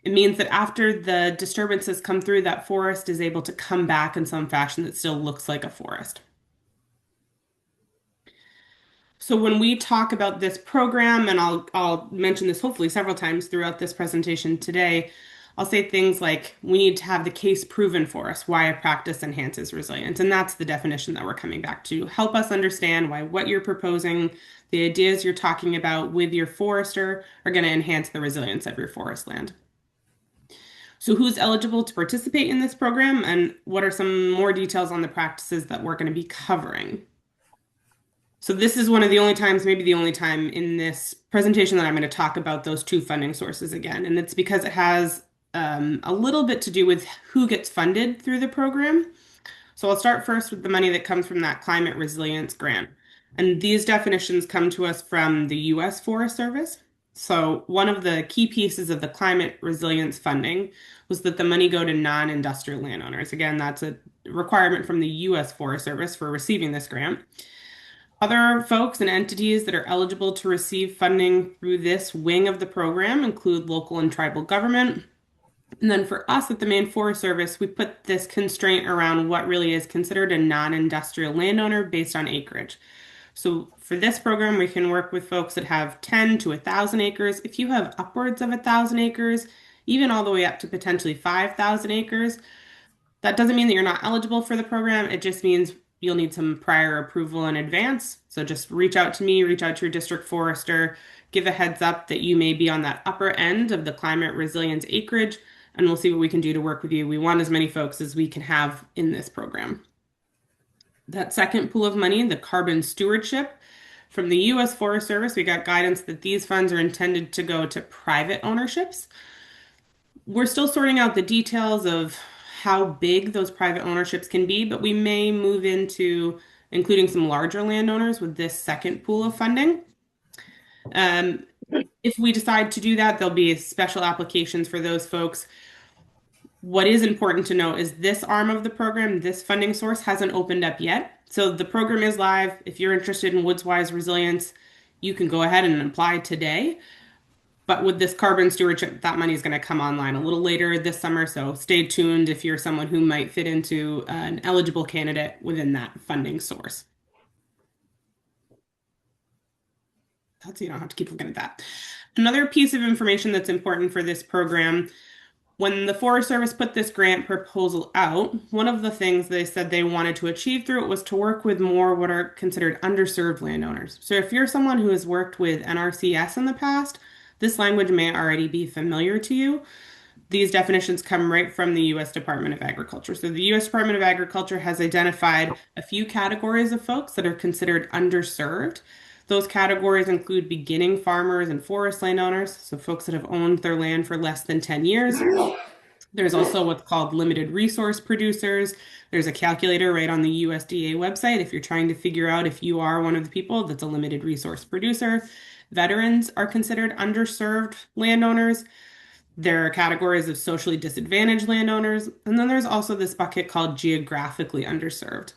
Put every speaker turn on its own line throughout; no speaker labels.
It means that after the disturbances come through, that forest is able to come back in some fashion that still looks like a forest. So when we talk about this program, and I'll mention this hopefully several times throughout this presentation today, I'll say things like we need to have the case proven for us why a practice enhances resilience. And that's the definition that we're coming back to. Help us understand why what you're proposing, the ideas you're talking about with your forester are going to enhance the resilience of your forest land. So who's eligible to participate in this program and what are some more details on the practices that we're going to be covering? So this is one of the only times, maybe the only time in this presentation that I'm going to talk about those two funding sources again. And it's because it has a little bit to do with who gets funded through the program. So I'll start first with the money that comes from that climate resilience grant. And these definitions come to us from the US Forest Service. So one of the key pieces of the climate resilience funding was that the money go to non-industrial landowners. Again, that's a requirement from the US Forest Service for receiving this grant. Other folks and entities that are eligible to receive funding through this wing of the program include local and tribal government. And then for us at the Maine Forest Service, we put this constraint around what really is considered a non-industrial landowner based on acreage. So for this program, we can work with folks that have 10 to 1,000 acres. If you have upwards of 1,000 acres, even all the way up to potentially 5,000 acres, that doesn't mean that you're not eligible for the program. It just means you'll need some prior approval in advance. So just reach out to me, reach out to your district forester, give a heads up that you may be on that upper end of the climate resilience acreage, and we'll see what we can do to work with you. We want as many folks as we can have in this program. That second pool of money, the carbon stewardship, from the US Forest Service, we got guidance that these funds are intended to go to private ownerships. We're still sorting out the details of how big those private ownerships can be, but we may move into including some larger landowners with this second pool of funding. Um, if we decide to do that, there'll be special applications for those folks. What is important to note is this arm of the program, this funding source hasn't opened up yet. So the program is live. If you're interested in WoodsWISE Resilience, you can go ahead and apply today. But with this carbon stewardship, that money is going to come online a little later this summer. So stay tuned if you're someone who might fit into an eligible candidate within that funding source. So you don't have to keep looking at that. Another piece of information that's important for this program, when the Forest Service put this grant proposal out, one of the things they said they wanted to achieve through it was to work with more what are considered underserved landowners. So if you're someone who has worked with NRCS in the past, this language may already be familiar to you. These definitions come right from the U.S. Department of Agriculture. So the U.S. Department of Agriculture has identified a few categories of folks that are considered underserved. Those categories include beginning farmers and forest landowners, so folks that have owned their land for less than 10 years. There's also what's called limited resource producers. There's a calculator right on the USDA website if you're trying to figure out if you are one of the people that's a limited resource producer. Veterans are considered underserved landowners. There are categories of socially disadvantaged landowners, and then there's also this bucket called geographically underserved.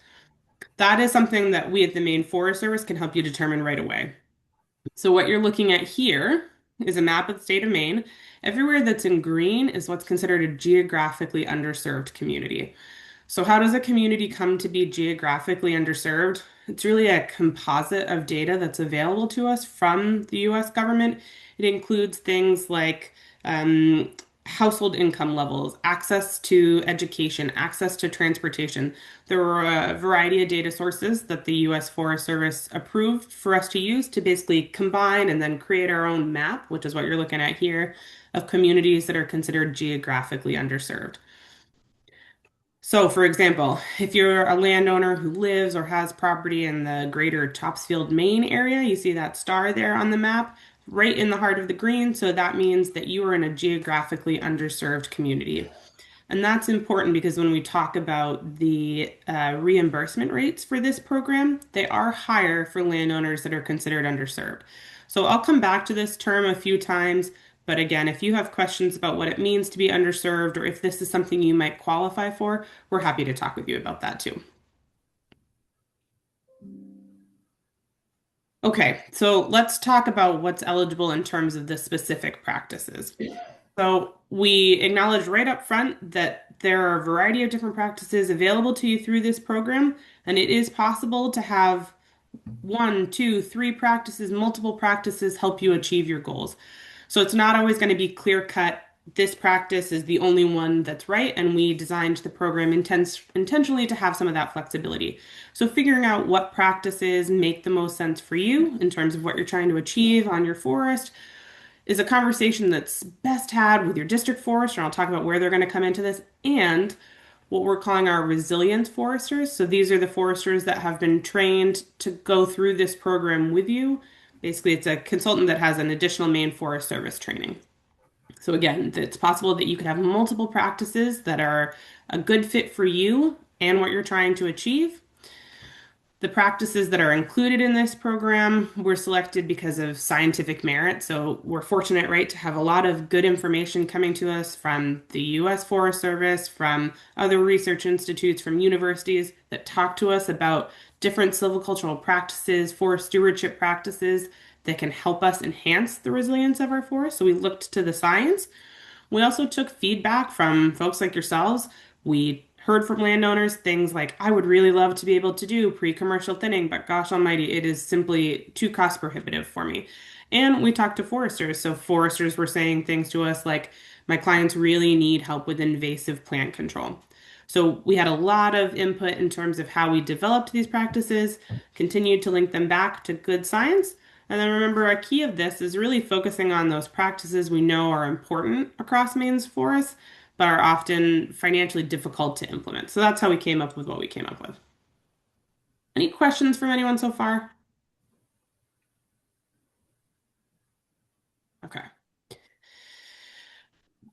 That is something that we at the Maine Forest Service can help you determine right away. So what you're looking at here is a map of the state of Maine. Everywhere that's in green is what's considered a geographically underserved community. So how does a community come to be geographically underserved? It's really a composite of data that's available to us from the US government. It includes things like household income levels, access to education, access to transportation. There were a variety of data sources that the US Forest Service approved for us to use to basically combine and then create our own map, which is what you're looking at here, of communities that are considered geographically underserved. So, for example, if you're a landowner who lives or has property in the greater Topsfield, Maine area, you see that star there on the map, right in the heart of the green. So that means that you are in a geographically underserved community. And that's important because when we talk about the reimbursement rates for this program, they are higher for landowners that are considered underserved. So I'll come back to this term a few times, but again, if you have questions about what it means to be underserved or if this is something you might qualify for, we're happy to talk with you about that too. Okay, so let's talk about what's eligible in terms of the specific practices. So we acknowledge right up front that there are a variety of different practices available to you through this program, and it is possible to have one, two, three practices, multiple practices help you achieve your goals. So it's not always going to be clear cut. This practice is the only one that's right, and we designed the program intentionally to have some of that flexibility. So figuring out what practices make the most sense for you in terms of what you're trying to achieve on your forest is a conversation that's best had with your district forester, and I'll talk about where they're going to come into this, and what we're calling our resilience foresters. So these are the foresters that have been trained to go through this program with you. Basically, it's a consultant that has an additional Maine Forest Service training. So again, it's possible that you could have multiple practices that are a good fit for you and what you're trying to achieve. The practices that are included in this program were selected because of scientific merit. So we're fortunate, right, to have a lot of good information coming to us from the U.S. Forest Service, from other research institutes, from universities that talk to us about different silvicultural practices, forest stewardship practices that can help us enhance the resilience of our forest. So we looked to the science. We also took feedback from folks like yourselves. We heard from landowners things like, I would really love to be able to do pre-commercial thinning, but gosh almighty, it is simply too cost prohibitive for me. And we talked to foresters. So foresters were saying things to us like, my clients really need help with invasive plant control. So we had a lot of input in terms of how we developed these practices, continued to link them back to good science, and then remember, a key of this is really focusing on those practices we know are important across Maine's forests, but are often financially difficult to implement. So that's how we came up with what we came up with. Any questions from anyone so far? Okay.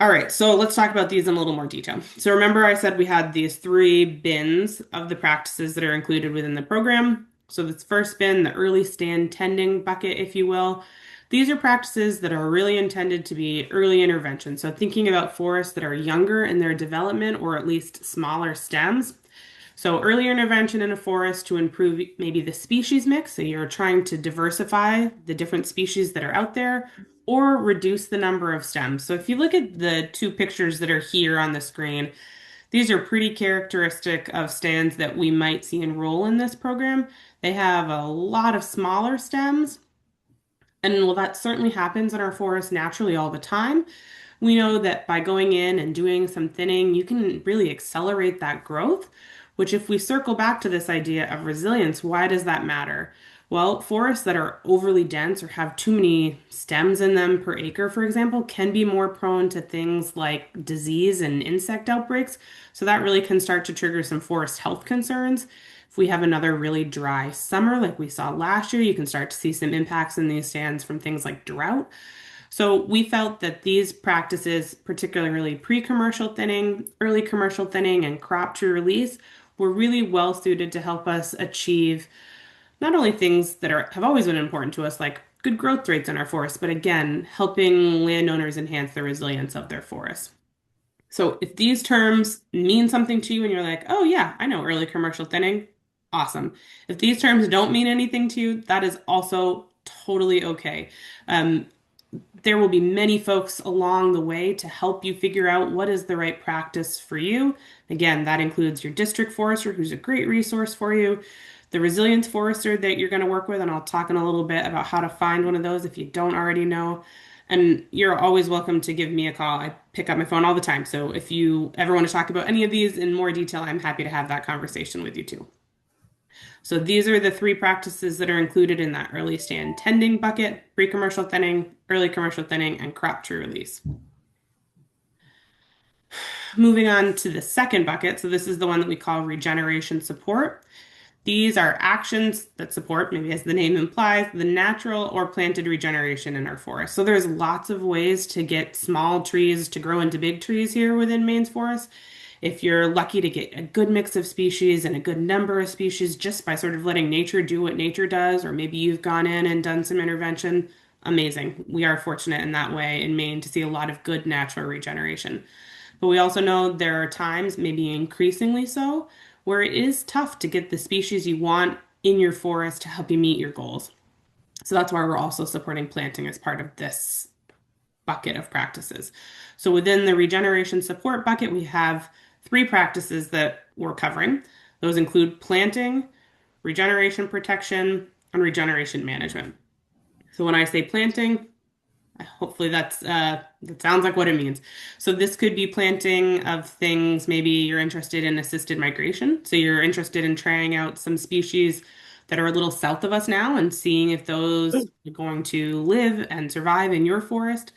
All right, so let's talk about these in a little more detail. So remember I said we had these three bins of the practices that are included within the program. So this first bin, the early stand tending bucket, if you will, these are practices that are really intended to be early intervention. So thinking about forests that are younger in their development or at least smaller stems. So early intervention in a forest to improve maybe the species mix. So you're trying to diversify the different species that are out there or reduce the number of stems. So if you look at the two pictures that are here on the screen, these are pretty characteristic of stands that we might see enroll in this program. They have a lot of smaller stems, and well, that certainly happens in our forest naturally all the time. We know that by going in and doing some thinning, you can really accelerate that growth, which if we circle back to this idea of resilience, why does that matter? Well, forests that are overly dense or have too many stems in them per acre, for example, can be more prone to things like disease and insect outbreaks. So that really can start to trigger some forest health concerns. If we have another really dry summer like we saw last year, you can start to see some impacts in these stands from things like drought. So we felt that these practices, particularly pre-commercial thinning, early commercial thinning, and crop tree release, were really well suited to help us achieve not only things that have always been important to us, like good growth rates in our forests, but again, helping landowners enhance the resilience of their forests. So if these terms mean something to you and you're like, oh yeah, I know early commercial thinning, awesome. If these terms don't mean anything to you, that is also totally okay. Um, there will be many folks along the way to help you figure out what is the right practice for you. Again, that includes your district forester, who's a great resource for you, the resilience forester that you're going to work with, and I'll talk in a little bit about how to find one of those if you don't already know. And you're always welcome to give me a call. I pick up my phone all the time. So if you ever want to talk about any of these in more detail, I'm happy to have that conversation with you too. So these are the three practices that are included in that early stand tending bucket, pre-commercial thinning, early commercial thinning, and crop tree release. Moving on to the second bucket. So this is the one that we call regeneration support. These are actions that support, maybe as the name implies, the natural or planted regeneration in our forest. So there's lots of ways to get small trees to grow into big trees here within Maine's forest. If you're lucky to get a good mix of species and a good number of species just by sort of letting nature do what nature does, or maybe you've gone in and done some intervention, amazing. We are fortunate in that way in Maine to see a lot of good natural regeneration. But we also know there are times, maybe increasingly so, where it is tough to get the species you want in your forest to help you meet your goals. So that's why we're also supporting planting as part of this bucket of practices. So within the regeneration support bucket, we have three practices that we're covering. Those include planting, regeneration protection, and regeneration management. So when I say planting, hopefully that sounds like what it means. So this could be planting of things, maybe you're interested in assisted migration. So you're interested in trying out some species that are a little south of us now and seeing if those are going to live and survive in your forest.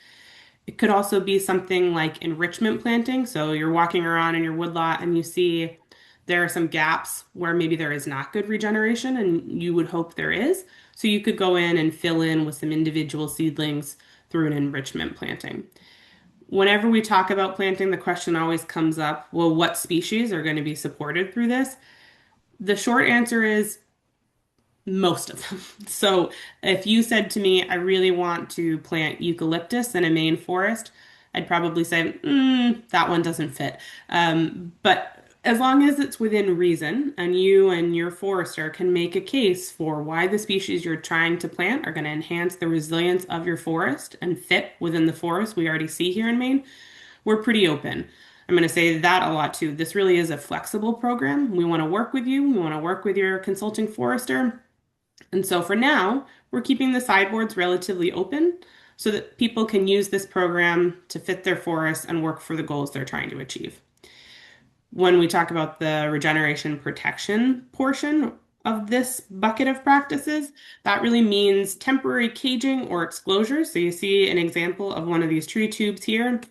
It could also be something like enrichment planting. So you're walking around in your woodlot and you see there are some gaps where maybe there is not good regeneration, and you would hope there is. So you could go in and fill in with some individual seedlings through an enrichment planting. Whenever we talk about planting, the question always comes up, well, what species are going to be supported through this? The short answer is most of them. So if you said to me, I really want to plant eucalyptus in a Maine forest, I'd probably say, that one doesn't fit. But as long as it's within reason and you and your forester can make a case for why the species you're trying to plant are going to enhance the resilience of your forest and fit within the forest we already see here in Maine, we're pretty open. I'm going to say that a lot too. This really is a flexible program. We want to work with you. We want to work with your consulting forester. And so for now, we're keeping the sideboards relatively open so that people can use this program to fit their forests and work for the goals they're trying to achieve. When we talk about the regeneration protection portion of this bucket of practices, that really means temporary caging or exclosures. So you see an example of one of these tree tubes here.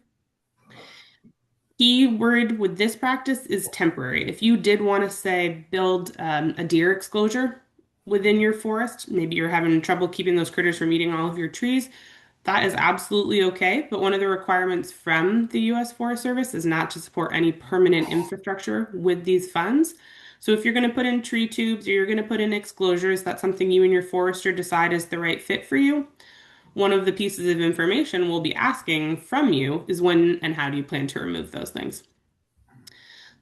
Key word with this practice is temporary. If you did want to say build a deer exclosure within your forest, maybe you're having trouble keeping those critters from eating all of your trees, that is absolutely okay. But one of the requirements from the U.S. Forest Service is not to support any permanent infrastructure with these funds. So if you're going to put in tree tubes or you're going to put in exclosures, that's something you and your forester decide is the right fit for you. One of the pieces of information we'll be asking from you is when and how do you plan to remove those things.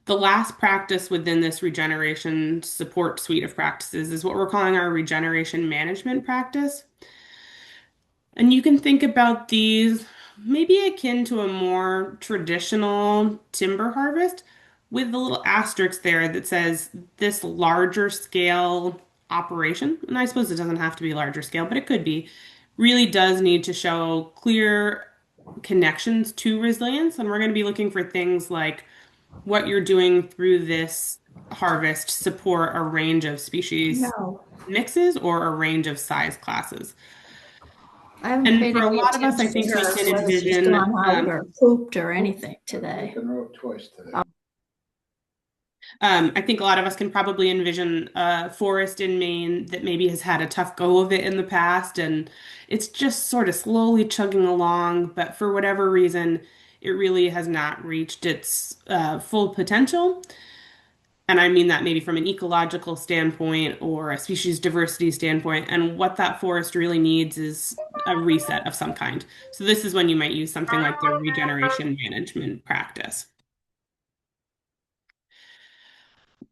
The last practice within this regeneration support suite of practices is what we're calling our regeneration management practice. And you can think about these maybe akin to a more traditional timber harvest with the little asterisk there that says this larger scale operation. And I suppose it doesn't have to be larger scale, but it could be. Really does need to show clear connections to resilience. And we're going to be looking for things like what you're doing through this harvest support a range of species
No,
mixes or a range of size classes.
I haven't
And
paid
for a
any
lot of us, I
attention to
think we
her,
can
whether she's
envision,
gone out or pooped or anything today.
I think a lot of us can probably envision a forest in Maine that maybe has had a tough go of it in the past, and it's just sort of slowly chugging along, but for whatever reason, it really has not reached its full potential. And I mean that maybe from an ecological standpoint or a species diversity standpoint. And what that forest really needs is a reset of some kind. So this is when you might use something like the regeneration management practice.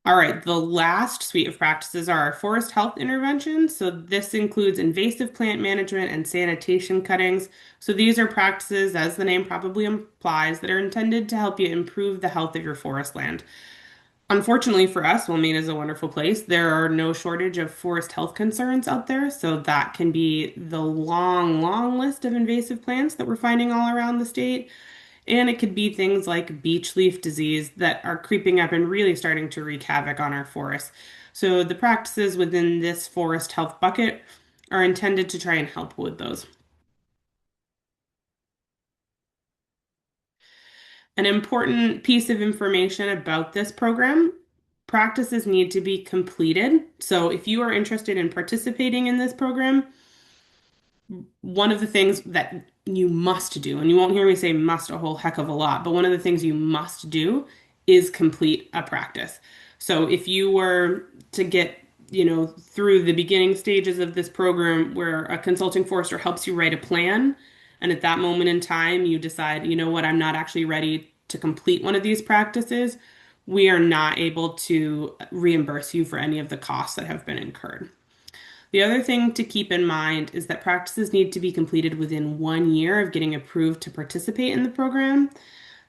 All right, the last suite of practices are our forest health interventions. So this includes invasive plant management and sanitation cuttings. So these are practices, as the name probably implies, that are intended to help you improve the health of your forest land. Unfortunately for us, while Maine is a wonderful place, there are no shortage of forest health concerns out there. So that can be the long, long list of invasive plants that we're finding all around the state. And it could be things like beech leaf disease that are creeping up and really starting to wreak havoc on our forests. So the practices within this forest health bucket are intended to try and help with those. An important piece of information about this program, practices need to be completed. So if you are interested in participating in this program, one of the things that you must do, and you won't hear me say must a whole heck of a lot, but one of the things you must do is complete a practice. So if you were to get, through the beginning stages of this program where a consulting forester helps you write a plan, and at that moment in time you decide, you know what, I'm not actually ready to complete one of these practices, we are not able to reimburse you for any of the costs that have been incurred. The other thing to keep in mind is that practices need to be completed within 1 year of getting approved to participate in the program.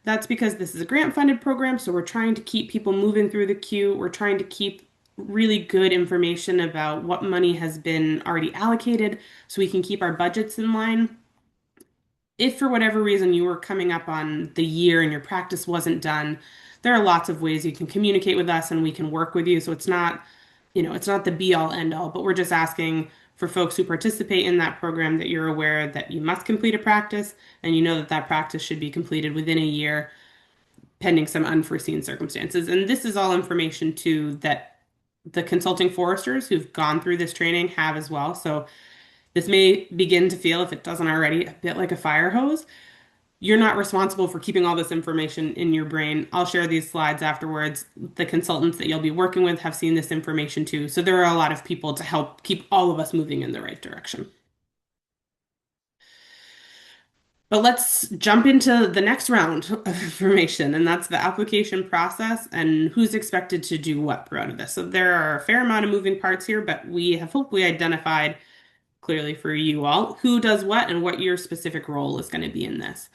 That's because this is a grant-funded program, so we're trying to keep people moving through the queue. We're trying to keep really good information about what money has been already allocated so we can keep our budgets in line. If for whatever reason you were coming up on the year and your practice wasn't done, there are lots of ways you can communicate with us and we can work with you. So it's not, it's not the be all end all, but we're just asking for folks who participate in that program that you're aware that you must complete a practice and you know that that practice should be completed within a year, pending some unforeseen circumstances. And this is all information too that the consulting foresters who've gone through this training have as well. So this may begin to feel, if it doesn't already, a bit like a fire hose. You're not responsible for keeping all this information in your brain. I'll share these slides afterwards. The consultants that you'll be working with have seen this information too. So there are a lot of people to help keep all of us moving in the right direction. But let's jump into the next round of information, and that's the application process and who's expected to do what throughout of this. So there are a fair amount of moving parts here, but we have hopefully identified clearly for you all who does what and what your specific role is going to be in this.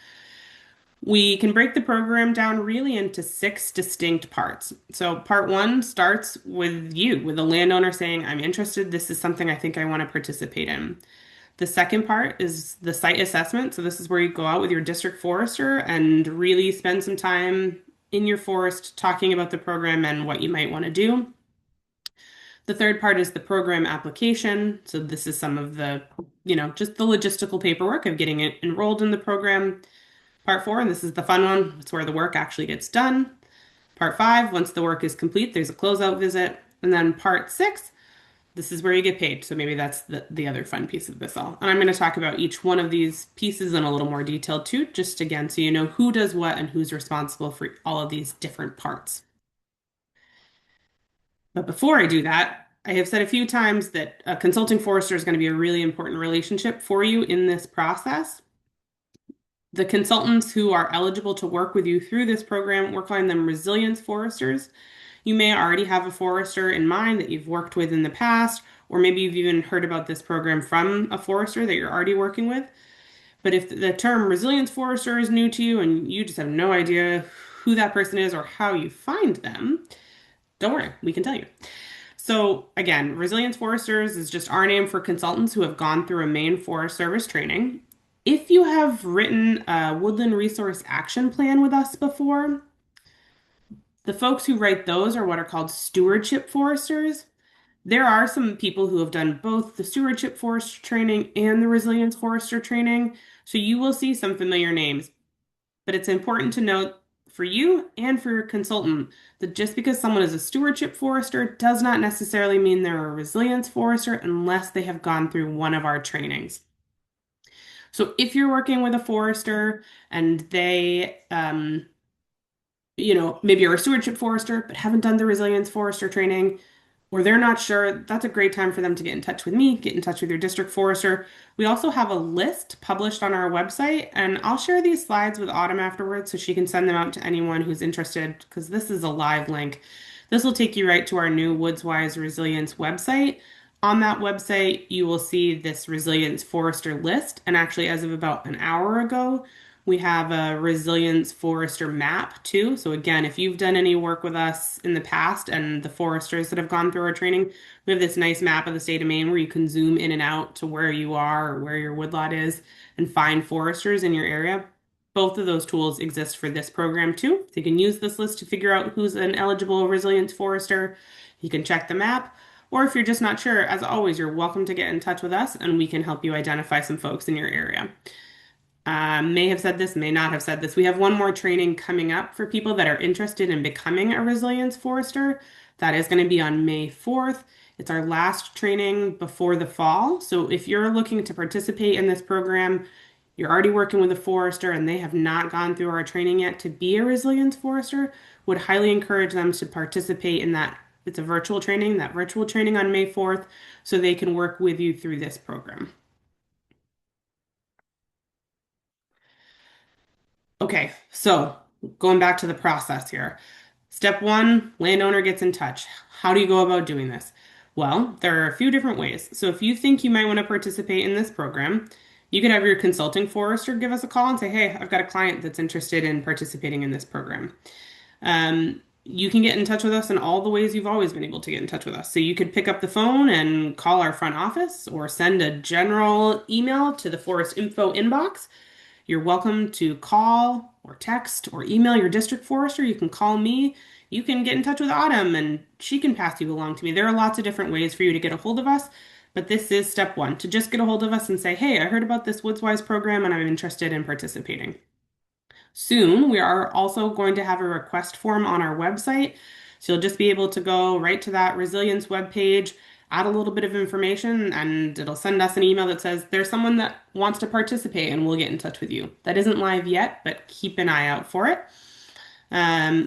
We can break the program down really into 6 distinct parts. So, part one starts with you, with a landowner saying, I'm interested, this is something I think I want to participate in. The second part is the site assessment. So, this is where you go out with your district forester and really spend some time in your forest talking about the program and what you might want to do. The third part is the program application. So, this is some of the, just the logistical paperwork of getting it enrolled in the program. Part four, and this is the fun one, it's where the work actually gets done. Part five, once the work is complete, there's a closeout visit. And then part six, this is where you get paid. So maybe that's the other fun piece of this all. And I'm going to talk about each one of these pieces in a little more detail too, just again, so you know who does what and who's responsible for all of these different parts. But before I do that, I have said a few times that a consulting forester is going to be a really important relationship for you in this process. The consultants who are eligible to work with you through this program, we're calling them resilience foresters. You may already have a forester in mind that you've worked with in the past, or maybe you've even heard about this program from a forester that you're already working with. But if the term resilience forester is new to you and you just have no idea who that person is or how you find them, don't worry, we can tell you. So again, Resilience Foresters is just our name for consultants who have gone through a Maine Forest Service training. If you have written a Woodland Resource Action Plan with us before, the folks who write those are what are called stewardship foresters. There are some people who have done both the stewardship forester training and the resilience forester training, so you will see some familiar names. But it's important to note for you and for your consultant that just because someone is a stewardship forester does not necessarily mean they're a resilience forester unless they have gone through one of our trainings. So if you're working with a forester and they, maybe you're a stewardship forester but haven't done the resilience forester training, or they're not sure, that's a great time for them to get in touch with me, get in touch with your district forester. We also have a list published on our website, and I'll share these slides with Autumn afterwards so she can send them out to anyone who's interested, because this is a live link. This will take you right to our new WoodsWISE Resilience website. On that website, you will see this resilience forester list, and actually, as of about an hour ago, we have a resilience forester map too. So again, if you've done any work with us in the past and the foresters that have gone through our training, we have this nice map of the state of Maine where you can zoom in and out to where you are or where your woodlot is and find foresters in your area. Both of those tools exist for this program too. So you can use this list to figure out who's an eligible resilience forester. You can check the map. Or if you're just not sure, as always, you're welcome to get in touch with us and we can help you identify some folks in your area. May have said this, may not have said this. We have one more training coming up for people that are interested in becoming a resilience forester. That is going to be on May 4th. It's our last training before the fall. So if you're looking to participate in this program, you're already working with a forester and they have not gone through our training yet to be a resilience forester, would highly encourage them to participate in that. It's a virtual training, that virtual training on May 4th, so they can work with you through this program. Okay, so going back to the process here. Step one, landowner gets in touch. How do you go about doing this? Well, there are a few different ways. So if you think you might want to participate in this program, you could have your consulting forester give us a call and say, hey, I've got a client that's interested in participating in this program. You can get in touch with us in all the ways you've always been able to get in touch with us. So you could pick up the phone and call our front office or send a general email to the Forest Info inbox. You're welcome to call or text or email your district forester. You can call me. You can get in touch with Autumn and she can pass you along to me. There are lots of different ways for you to get a hold of us, but this is step one, to just get a hold of us and say, hey, I heard about this WoodsWISE program and I'm interested in participating. Soon, we are also going to have a request form on our website. So you'll just be able to go right to that resilience webpage, add a little bit of information, and it'll send us an email that says there's someone that wants to participate and we'll get in touch with you. That isn't live yet, but keep an eye out for it.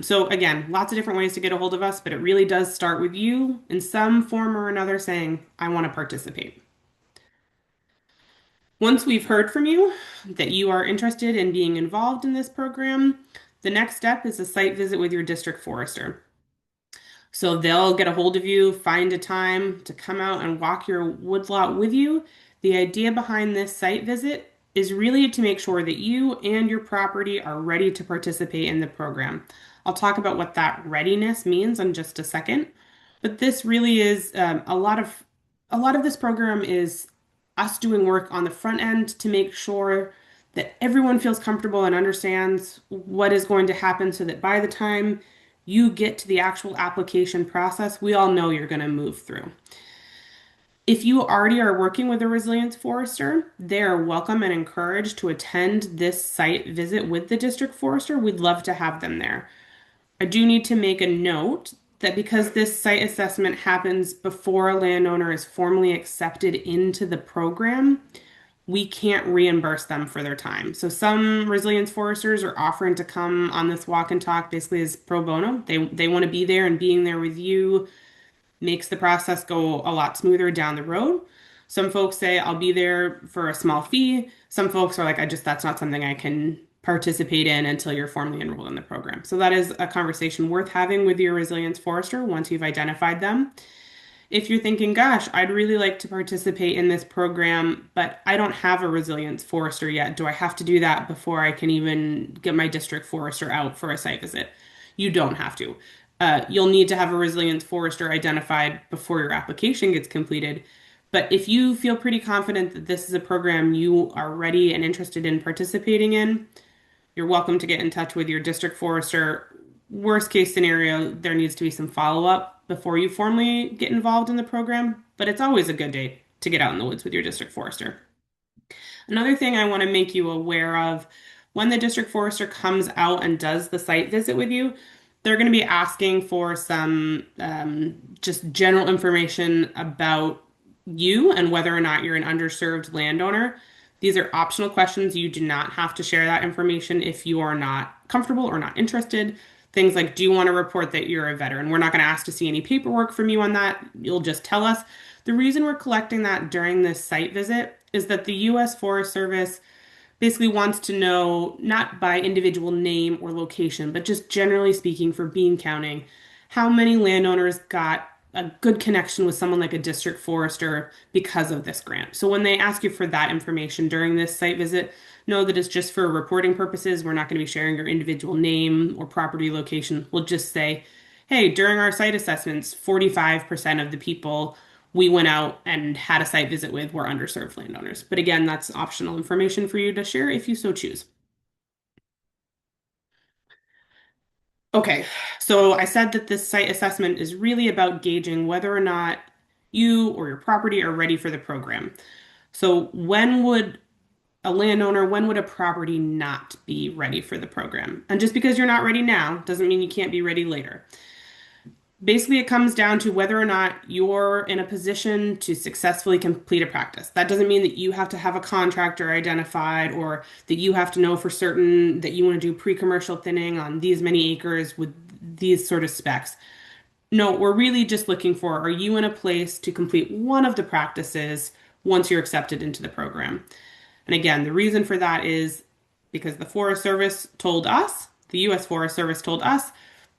So again, lots of different ways to get a hold of us, but it really does start with you in some form or another saying, I want to participate. Once we've heard from you that you are interested in being involved in this program, the next step is a site visit with your district forester. So they'll get a hold of you, find a time to come out and walk your woodlot with you. The idea behind this site visit is really to make sure that you and your property are ready to participate in the program. I'll talk about what that readiness means in just a second, but this really is a lot of this program is us doing work on the front end to make sure that everyone feels comfortable and understands what is going to happen so that by the time you get to the actual application process, we all know you're going to move through. If you already are working with a resilience forester, they are welcome and encouraged to attend this site visit with the district forester. We'd love to have them there. I do need to make a note that because this site assessment happens before a landowner is formally accepted into the program, we can't reimburse them for their time. So some resilience foresters are offering to come on this walk and talk basically as pro bono. They want to be there, and being there with you makes the process go a lot smoother down the road. Some folks say I'll be there for a small fee. Some folks are like, that's not something I can participate in until you're formally enrolled in the program. So that is a conversation worth having with your resilience forester once you've identified them. If you're thinking, gosh, I'd really like to participate in this program, but I don't have a resilience forester yet. Do I have to do that before I can even get my district forester out for a site visit? You don't have to. You'll need to have a resilience forester identified before your application gets completed. But if you feel pretty confident that this is a program you are ready and interested in participating in, you're welcome to get in touch with your district forester. Worst case scenario, there needs to be some follow-up before you formally get involved in the program, but it's always a good day to get out in the woods with your district forester. Another thing I want to make you aware of, when the district forester comes out and does the site visit with you, they're going to be asking for some just general information about you and whether or not you're an underserved landowner. These are optional questions. You do not have to share that information if you are not comfortable or not interested. Things like, do you want to report that you're a veteran? We're not going to ask to see any paperwork from you on that. You'll just tell us. The reason we're collecting that during this site visit is that the U.S. Forest Service basically wants to know, not by individual name or location, but just generally speaking for bean counting, how many landowners got a good connection with someone like a district forester because of this grant. So when they ask you for that information during this site visit, know that it's just for reporting purposes. We're not going to be sharing your individual name or property location. We'll just say, hey, during our site assessments, 45% of the people we went out and had a site visit with were underserved landowners. But again, that's optional information for you to share if you so choose. Okay, so I said that this site assessment is really about gauging whether or not you or your property are ready for the program. So when would a property not be ready for the program? And just because you're not ready now doesn't mean you can't be ready later. Basically, it comes down to whether or not you're in a position to successfully complete a practice. That doesn't mean that you have to have a contractor identified or that you have to know for certain that you want to do pre-commercial thinning on these many acres with these sort of specs. No, we're really just looking for, are you in a place to complete one of the practices once you're accepted into the program? And again, the reason for that is because the Forest Service told us, the U.S. Forest Service told us,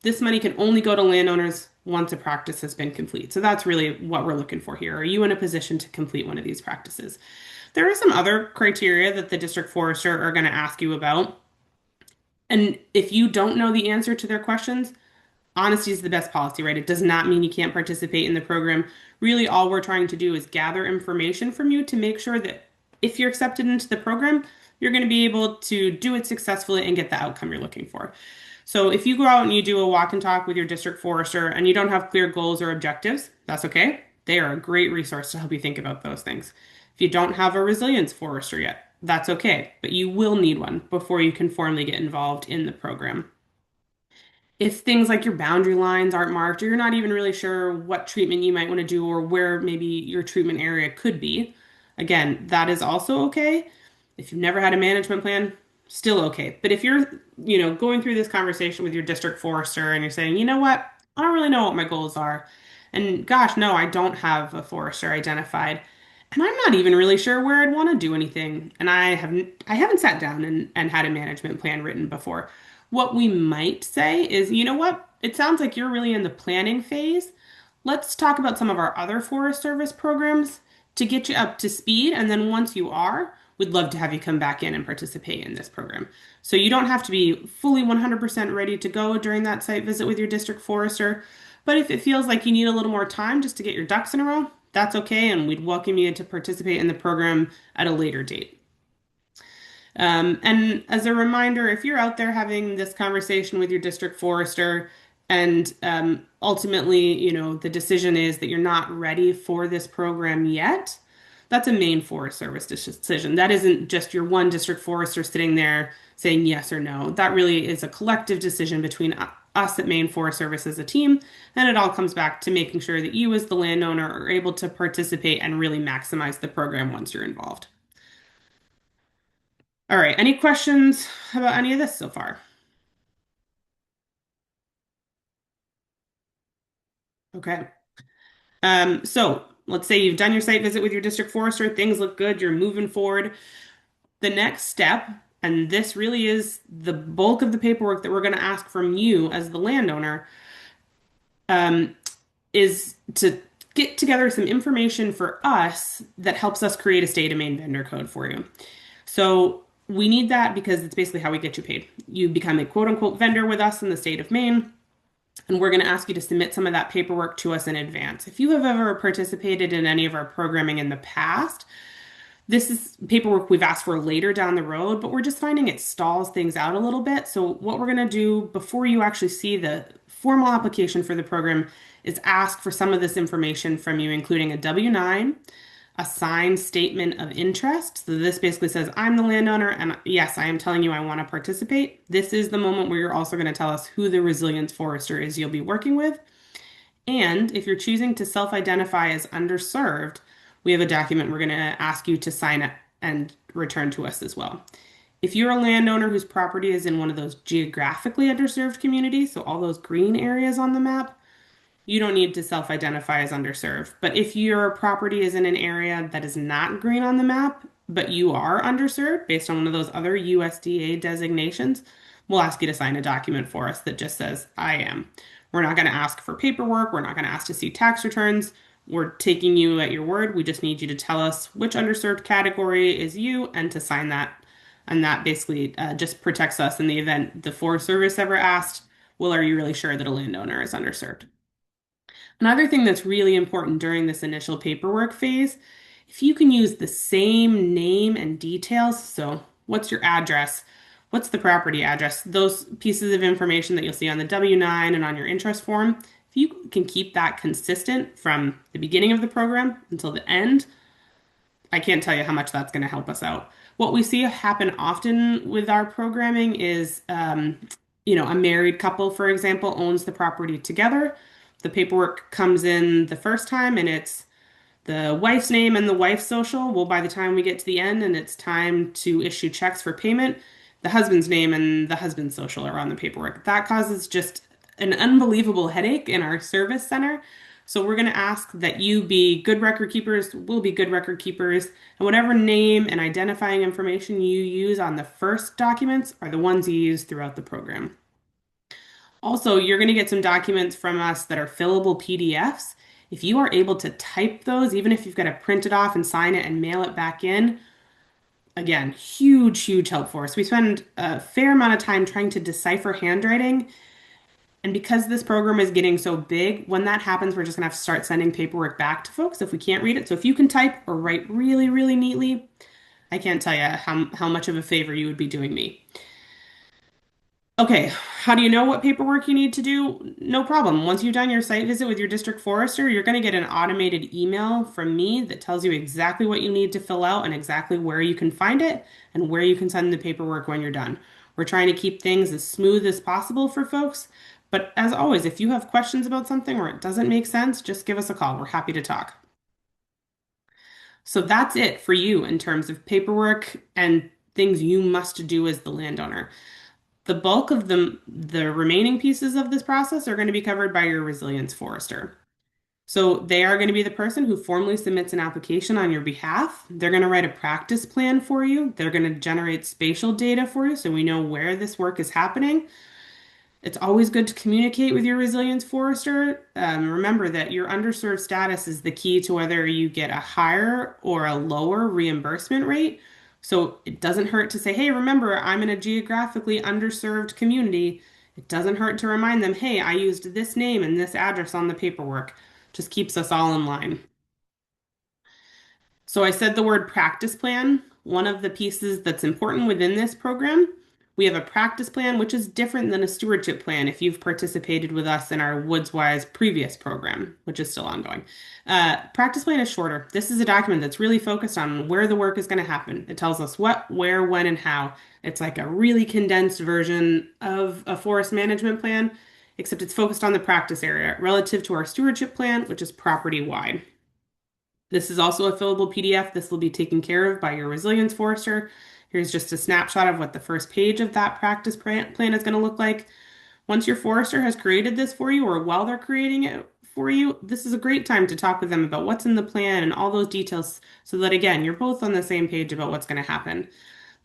this money can only go to landowners once a practice has been complete. So that's really what we're looking for here. Are you in a position to complete one of these practices? There are some other criteria that the district forester are going to ask you about. And if you don't know the answer to their questions, honesty is the best policy, right? It does not mean you can't participate in the program. Really, all we're trying to do is gather information from you to make sure that if you're accepted into the program, you're going to be able to do it successfully and get the outcome you're looking for. So if you go out and you do a walk and talk with your district forester and you don't have clear goals or objectives, that's okay. They are a great resource to help you think about those things. If you don't have a resilience forester yet, that's okay, but you will need one before you can formally get involved in the program. If things like your boundary lines aren't marked, or you're not even really sure what treatment you might want to do or where maybe your treatment area could be, again, that is also okay. If you've never had a management plan, still okay. But if you're going through this conversation with your district forester and you're saying, you know what, I don't really know what my goals are. And gosh, no, I don't have a forester identified. And I'm not even really sure where I'd want to do anything. And I haven't sat down and had a management plan written before. What we might say is, you know what? It sounds like you're really in the planning phase. Let's talk about some of our other Forest Service programs to get you up to speed. And then once you are, we'd love to have you come back in and participate in this program. So you don't have to be fully 100% ready to go during that site visit with your district forester. But if it feels like you need a little more time just to get your ducks in a row, that's okay. And we'd welcome you to participate in the program at a later date. And as a reminder, if you're out there having this conversation with your district forester and ultimately, the decision is that you're not ready for this program yet, that's a Maine Forest Service decision. That isn't just your one district forester sitting there saying yes or no. That really is a collective decision between us at Maine Forest Service as a team, and it all comes back to making sure that you as the landowner are able to participate and really maximize the program once you're involved. All right, any questions about any of this so far? Okay. So let's say you've done your site visit with your district forester, things look good, you're moving forward. The next step, and this really is the bulk of the paperwork that we're going to ask from you as the landowner, um, is to get together some information for us that helps us create a state of Maine vendor code for you. So we need that because it's basically how we get you paid. You become a quote unquote vendor with us in the state of Maine. And we're going to ask you to submit some of that paperwork to us in advance. If you have ever participated in any of our programming in the past, this is paperwork we've asked for later down the road, but we're just finding it stalls things out a little bit. So what we're going to do before you actually see the formal application for the program is ask for some of this information from you, including a W-9, a signed statement of interest. So this basically says, I'm the landowner, and yes, I am telling you I want to participate. This is the moment where you're also going to tell us who the resilience forester is you'll be working with. And if you're choosing to self-identify as underserved, we have a document we're going to ask you to sign it and return to us as well. If you're a landowner whose property is in one of those geographically underserved communities, so all those green areas on the map, you don't need to self-identify as underserved. But if your property is in an area that is not green on the map, but you are underserved based on one of those other USDA designations, we'll ask you to sign a document for us that just says, I am. We're not going to ask for paperwork. We're not going to ask to see tax returns. We're taking you at your word. We just need you to tell us which underserved category is you and to sign that. And that basically just protects us in the event the Forest Service ever asked, well, are you really sure that a landowner is underserved? Another thing that's really important during this initial paperwork phase, if you can use the same name and details, so what's your address? What's the property address? Those pieces of information that you'll see on the W-9 and on your interest form, if you can keep that consistent from the beginning of the program until the end, I can't tell you how much that's going to help us out. What we see happen often with our programming is, a married couple, for example, owns the property together. The paperwork comes in the first time and it's the wife's name and the wife's social. Well, by the time we get to the end and it's time to issue checks for payment, the husband's name and the husband's social are on the paperwork. That causes just an unbelievable headache in our service center. So we're going to ask that you be good record keepers, we'll be good record keepers, and whatever name and identifying information you use on the first documents are the ones you use throughout the program. Also, you're going to get some documents from us that are fillable PDFs. If you are able to type those, even if you've got to print it off and sign it and mail it back in, again, huge, huge help for us. We spend a fair amount of time trying to decipher handwriting. And because this program is getting so big, when that happens, we're just going to have to start sending paperwork back to folks if we can't read it. So if you can type or write really, really neatly, I can't tell you how much of a favor you would be doing me. Okay, how do you know what paperwork you need to do? No problem. Once you've done your site visit with your district forester, you're going to get an automated email from me that tells you exactly what you need to fill out and exactly where you can find it and where you can send the paperwork when you're done. We're trying to keep things as smooth as possible for folks, but as always, if you have questions about something or it doesn't make sense, just give us a call. We're happy to talk. So that's it for you in terms of paperwork and things you must do as the landowner. The bulk of the remaining pieces of this process are going to be covered by your resilience forester. So they are going to be the person who formally submits an application on your behalf. They're going to write a practice plan for you. They're going to generate spatial data for you so we know where this work is happening. It's always good to communicate with your resilience forester. Remember that your underserved status is the key to whether you get a higher or a lower reimbursement rate. So it doesn't hurt to say, hey, remember, I'm in a geographically underserved community. It doesn't hurt to remind them, hey, I used this name and this address on the paperwork. Just keeps us all in line. So I said the word practice plan. One of the pieces that's important within this program, we have a practice plan, which is different than a stewardship plan if you've participated with us in our WoodsWISE previous program, which is still ongoing. Practice plan is shorter. This is a document that's really focused on where the work is going to happen. It tells us what, where, when, and how. It's like a really condensed version of a forest management plan, except it's focused on the practice area relative to our stewardship plan, which is property wide. This is also a fillable PDF. This will be taken care of by your resilience forester. Here's just a snapshot of what the first page of that practice plan is going to look like. Once your forester has created this for you, or while they're creating it for you, this is a great time to talk with them about what's in the plan and all those details so that, again, you're both on the same page about what's going to happen.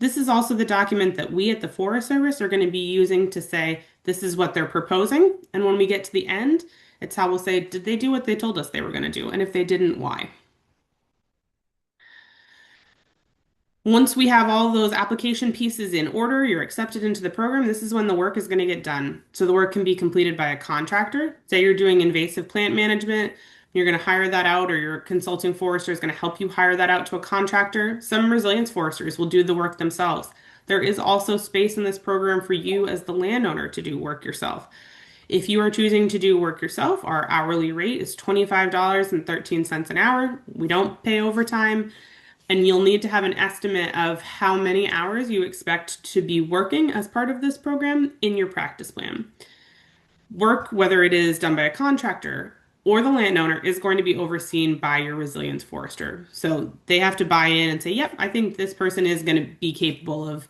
This is also the document that we at the Forest Service are going to be using to say, this is what they're proposing. And when we get to the end, it's how we'll say, did they do what they told us they were going to do? And if they didn't, why? Once we have all those application pieces in order, you're accepted into the program. This is when the work is going to get done. So the work can be completed by a contractor. Say you're doing invasive plant management, you're going to hire that out, or your consulting forester is going to help you hire that out to a contractor. Some resilience foresters will do the work themselves. There is also space in this program for you as the landowner to do work yourself. If you are choosing to do work yourself, our hourly rate is $25.13 an hour. We don't pay overtime. And you'll need to have an estimate of how many hours you expect to be working as part of this program in your practice plan. Work, whether it is done by a contractor or the landowner, is going to be overseen by your resilience forester. So they have to buy in and say, yep, I think this person is going to be capable of,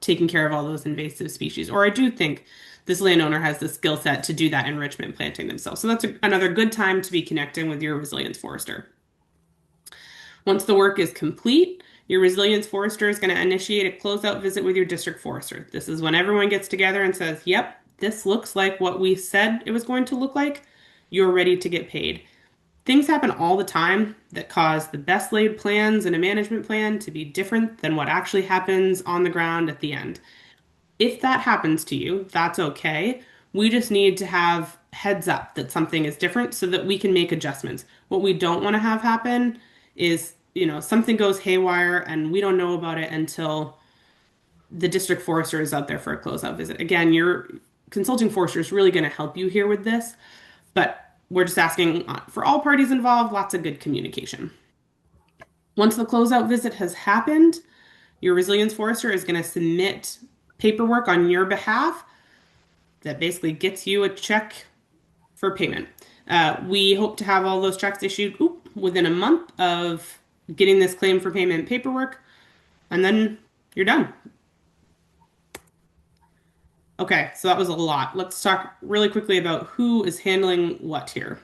taking care of all those invasive species. Or I do think this landowner has the skill set to do that enrichment planting themselves. So that's another good time to be connecting with your resilience forester. Once the work is complete, your resilience forester is going to initiate a closeout visit with your district forester. This is when everyone gets together and says, yep, this looks like what we said it was going to look like. You're ready to get paid. Things happen all the time that cause the best laid plans in a management plan to be different than what actually happens on the ground at the end. If that happens to you, that's okay. We just need to have heads up that something is different so that we can make adjustments. What we don't want to have happen is, something goes haywire and we don't know about it until the district forester is out there for a closeout visit. Again, your consulting forester is really going to help you here with this, but we're just asking for all parties involved, lots of good communication. Once the closeout visit has happened, your resilience forester is going to submit paperwork on your behalf that basically gets you a check for payment. We hope to have all those checks issued within a month of getting this claim for payment paperwork, and then you're done. Okay, so that was a lot. Let's talk really quickly about who is handling what here.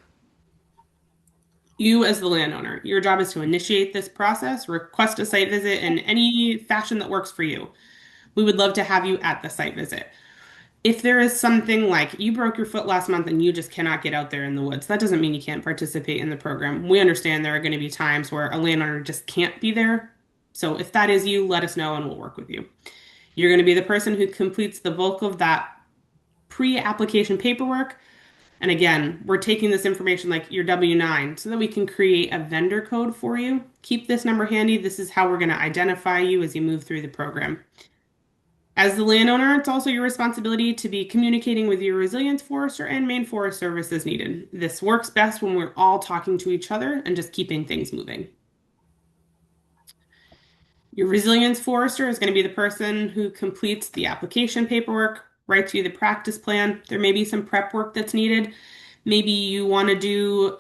You as the landowner, your job is to initiate this process, request a site visit in any fashion that works for you. We would love to have you at the site visit. If there is something like you broke your foot last month and you just cannot get out there in the woods, that doesn't mean you can't participate in the program. We understand there are going to be times where a landowner just can't be there. So if that is you, let us know and we'll work with you. You're going to be the person who completes the bulk of that pre-application paperwork. And again, we're taking this information like your W-9 so that we can create a vendor code for you. Keep this number handy. This is how we're going to identify you as you move through the program. As the landowner, it's also your responsibility to be communicating with your resilience forester and Maine Forest Service as needed. This works best when we're all talking to each other and just keeping things moving. Your resilience forester is going to be the person who completes the application paperwork, writes you the practice plan. There may be some prep work that's needed. Maybe you want to do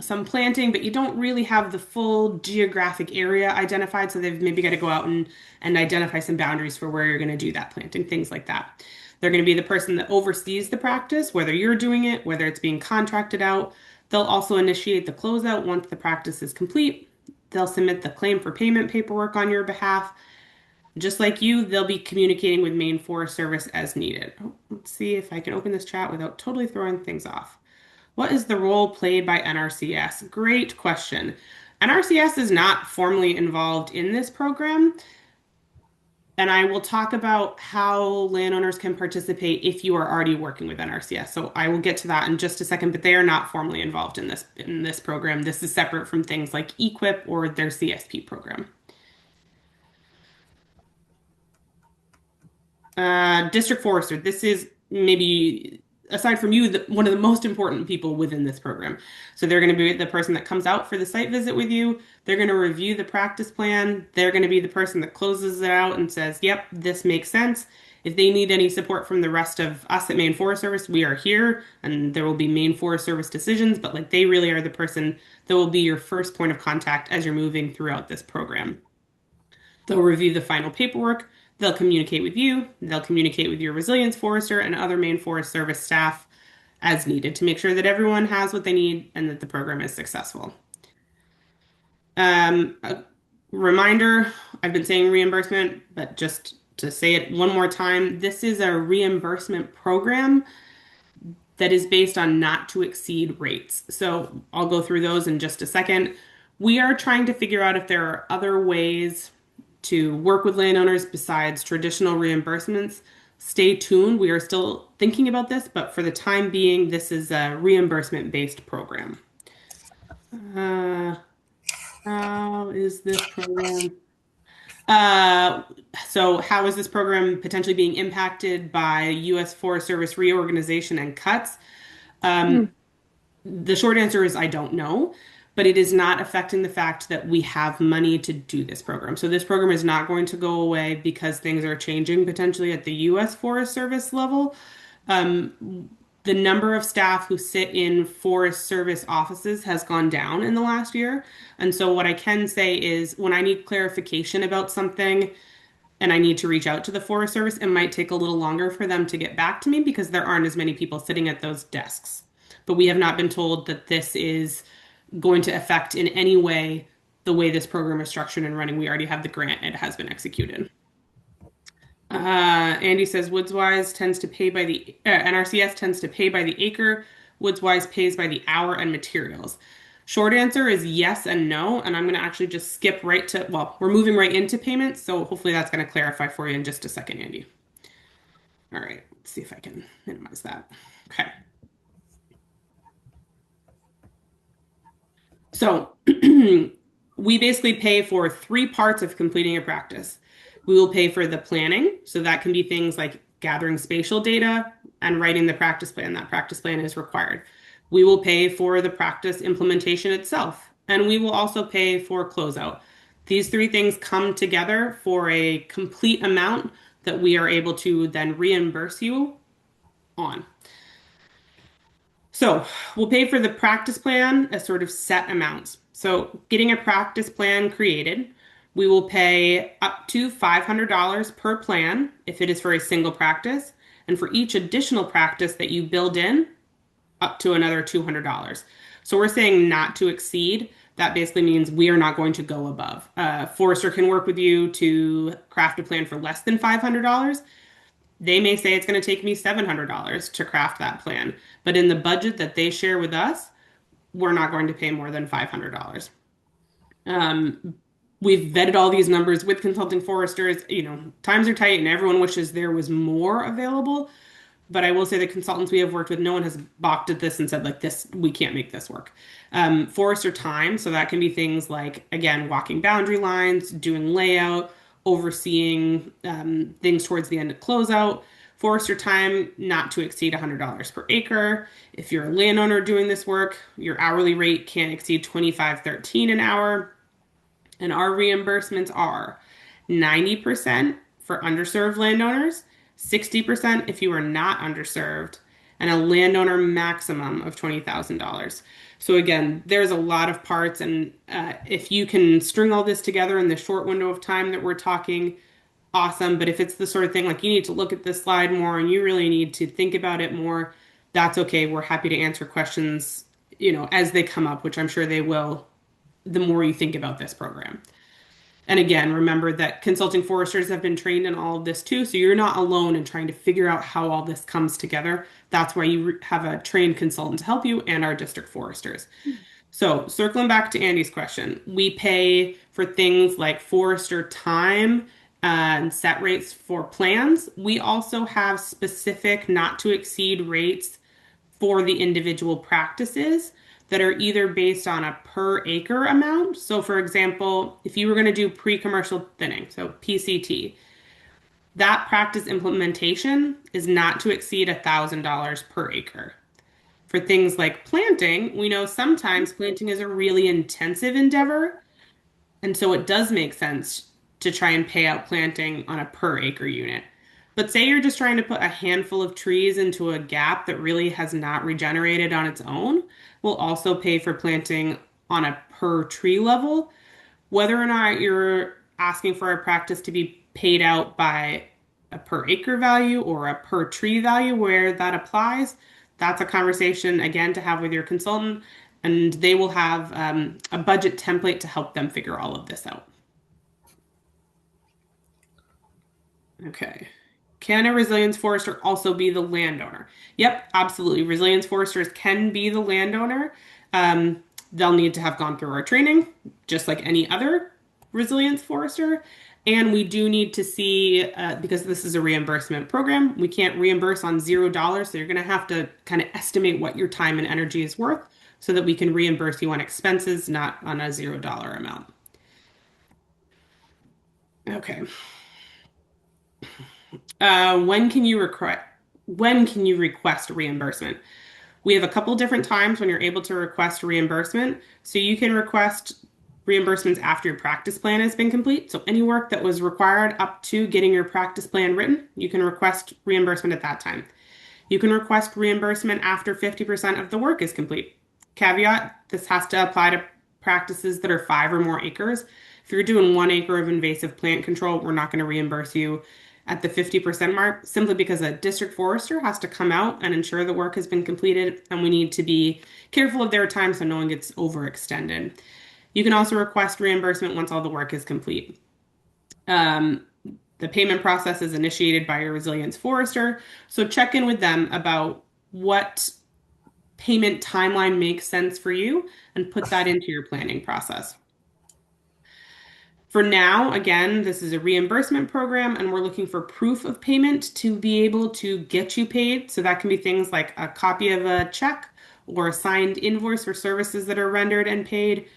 some planting, but you don't really have the full geographic area identified. So they've maybe got to go out and identify some boundaries for where you're going to do that planting, things like that. They're going to be the person that oversees the practice, whether you're doing it, whether it's being contracted out. They'll also initiate the closeout once the practice is complete. They'll submit the claim for payment paperwork on your behalf. Just like you, they'll be communicating with Maine Forest Service as needed. Oh, let's see if I can open this chat without totally throwing things off. What is the role played by NRCS? Great question. NRCS is not formally involved in this program, and I will talk about how landowners can participate if you are already working with NRCS. So I will get to that in just a second, but they are not formally involved in this program. This is separate from things like EQIP or their CSP program. District Forester. This is maybe, aside from you, one of the most important people within this program. So they're going to be the person that comes out for the site visit with you. They're going to review the practice plan. They're going to be the person that closes it out and says, yep, this makes sense. If they need any support from the rest of us at Maine Forest Service, we are here and there will be Maine Forest Service decisions, but like they really are the person that will be your first point of contact as you're moving throughout this program. They'll review the final paperwork. They'll communicate with you. They'll communicate with your resilience forester and other Maine Forest Service staff as needed to make sure that everyone has what they need and that the program is successful. A reminder, I've been saying reimbursement, but just to say it one more time, this is a reimbursement program that is based on not to exceed rates. So I'll go through those in just a second. We are trying to figure out if there are other ways to work with landowners besides traditional reimbursements. Stay tuned. We are still thinking about this, but for the time being, this is a reimbursement-based program. How is this program? So how is this program potentially being impacted by U.S. Forest Service reorganization and cuts? The short answer is I don't know, but it is not affecting the fact that we have money to do this program. So this program is not going to go away because things are changing potentially at the U.S. Forest Service level. The number of staff who sit in Forest Service offices has gone down in the last year. And so what I can say is when I need clarification about something and I need to reach out to the Forest Service, it might take a little longer for them to get back to me because there aren't as many people sitting at those desks. But we have not been told that this is going to affect in any way the way this program is structured and running. We already have the grant. It has been executed. Andy says WoodsWISE tends to pay by the NRCS tends to pay by the acre. WoodsWISE pays by the hour and materials. Short answer is yes and no, and I'm going to actually just skip right to, well, we're moving right into payments, so hopefully that's going to clarify for you in just a second, Andy. All right, let's see if I can minimize that. Okay. So we basically pay for three parts of completing a practice. We will pay for the planning. So that can be things like gathering spatial data and writing the practice plan. That practice plan is required. We will pay for the practice implementation itself. And we will also pay for closeout. These three things come together for a complete amount that we are able to then reimburse you on. So we'll pay for the practice plan as sort of set amounts. So getting a practice plan created, we will pay up to $500 per plan if it is for a single practice. And for each additional practice that you build in, up to another $200. So we're saying not to exceed. That basically means we are not going to go above. Forester can work with you to craft a plan for less than $500. They may say it's going to take me $700 to craft that plan, but in the budget that they share with us, we're not going to pay more than $500. We've vetted all these numbers with consulting foresters. Times are tight and everyone wishes there was more available. But I will say the consultants we have worked with, no one has balked at this and said, like, this, we can't make this work. Forester time, so that can be things like, again, walking boundary lines, doing layout, overseeing things towards the end of closeout. Forester time, not to exceed $100 per acre. If you're a landowner doing this work, your hourly rate can't exceed 25.13 an hour. And our reimbursements are 90% for underserved landowners, 60% if you are not underserved, and a landowner maximum of $20,000. So again, there's a lot of parts, and if you can string all this together in the short window of time that we're talking, awesome. But if it's the sort of thing like you need to look at this slide more and you really need to think about it more, that's okay. We're happy to answer questions, as they come up, which I'm sure they will the more you think about this program. And again, remember that consulting foresters have been trained in all of this too, so you're not alone in trying to figure out how all this comes together. That's why you have a trained consultant to help you and our district foresters. So, circling back to Andy's question, we pay for things like forester time and set rates for plans. We also have specific not to exceed rates for the individual practices that are either based on a per acre amount. So, for example, if you were going to do pre-commercial thinning, so PCT, that practice implementation is not to exceed $1,000 per acre. For things like planting, we know sometimes planting is a really intensive endeavor, and so it does make sense to try and pay out planting on a per acre unit. But say you're just trying to put a handful of trees into a gap that really has not regenerated on its own, we'll also pay for planting on a per tree level. Whether or not you're asking for a practice to be paid out by a per acre value or a per tree value where that applies, that's a conversation again to have with your consultant, and they will have a budget template to help them figure all of this out. Okay. Can a resilience forester also be the landowner? Yep, absolutely. Resilience foresters can be the landowner. They'll need to have gone through our training, just like any other resilience forester. And we do need to see, because this is a reimbursement program, we can't reimburse on $0. So you're going to have to kind of estimate what your time and energy is worth so that we can reimburse you on expenses, not on a $0 amount. Okay. When can you request reimbursement? We have a couple different times when you're able to request reimbursement. So you can request reimbursements after your practice plan has been complete. So any work that was required up to getting your practice plan written, you can request reimbursement at that time. You can request reimbursement after 50% of the work is complete. Caveat, this has to apply to practices that are 5 or more acres. If you're doing 1 acre of invasive plant control, we're not going to reimburse you at the 50% mark simply because a district forester has to come out and ensure the work has been completed, and we need to be careful of their time so no one gets overextended. You can also request reimbursement once all the work is complete. The payment process is initiated by your resilience forester, so check in with them about what payment timeline makes sense for you and put that into your planning process. For now, again, this is a reimbursement program and we're looking for proof of payment to be able to get you paid. So that can be things like a copy of a check or a signed invoice for services that are rendered and paid.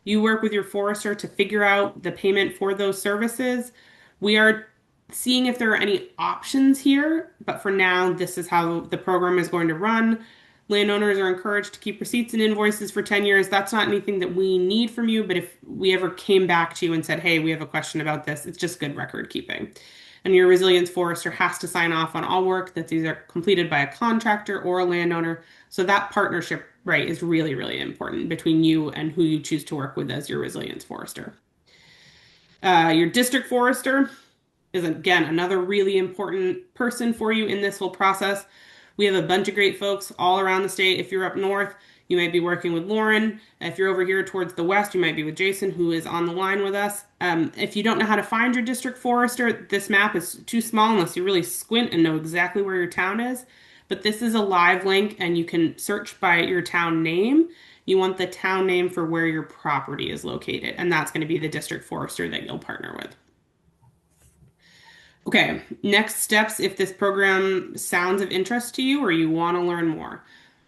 You work with your forester to figure out the payment for those services. We are seeing if there are any options here, but for now, this is how the program is going to run. Landowners are encouraged to keep receipts and invoices for 10 years. That's not anything that we need from you, but if we ever came back to you and said, hey, we have a question about this, it's just good record keeping. And your resilience forester has to sign off on all work that's either completed by a contractor or a landowner. So that partnership, right, is really, really important between you and who you choose to work with as your resilience forester. Your district forester is, again, another really important person for you in this whole process. We have a bunch of great folks all around the state. If you're up north, You might be working with Lauren. If you're over here towards the west, you might be with Jason, who is on the line with us. If you don't know how to find your district forester, this map is too small unless you really squint and know exactly where your town is. But this is a live link, and you can search by your town name. You want the town name for where your property is located, and that's going to be the district forester that you'll partner with. Okay, next steps if this program sounds of interest to you or you want to learn more.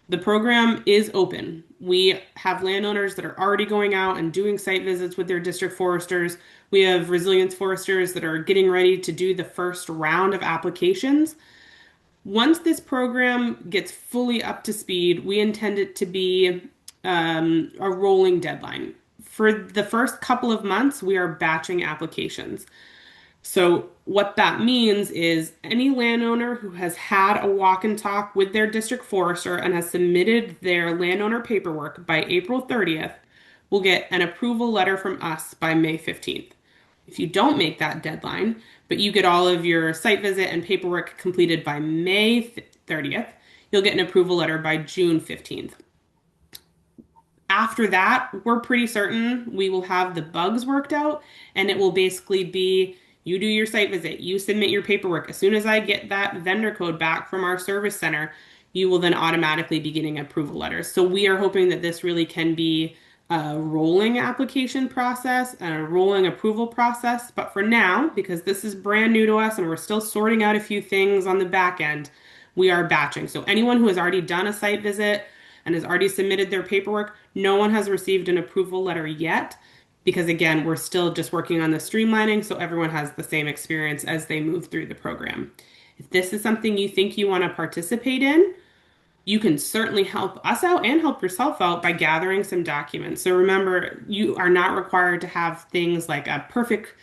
The program is open. We have landowners that are already going out and doing site visits with their district foresters. We have resilience foresters that are getting ready to do the first round of applications. Once this program gets fully up to speed, we intend it to be a rolling deadline. For the first couple of months, we are batching applications. So, what that means is any landowner who has had a walk and talk with their district forester and has submitted their landowner paperwork by April 30th will get an approval letter from us by May 15th. If you don't make that deadline, but you get all of your site visit and paperwork completed by May 30th, you'll get an approval letter by June 15th. After that, we're pretty certain we will have the bugs worked out, and it will basically be you do your site visit, you submit your paperwork. As soon as I get that vendor code back from our service center, you will then automatically be getting approval letters. So we are hoping that this really can be a rolling application process and a rolling approval process. But for now, because this is brand new to us and we're still sorting out a few things on the back end, we are batching. So anyone who has already done a site visit and has already submitted their paperwork, no one has received an approval letter yet because again, we're still just working on the streamlining so everyone has the same experience as they move through the program. If this is something you think you want to participate in, you can certainly help us out and help yourself out by gathering some documents. So remember, you are not required to have things like a perfect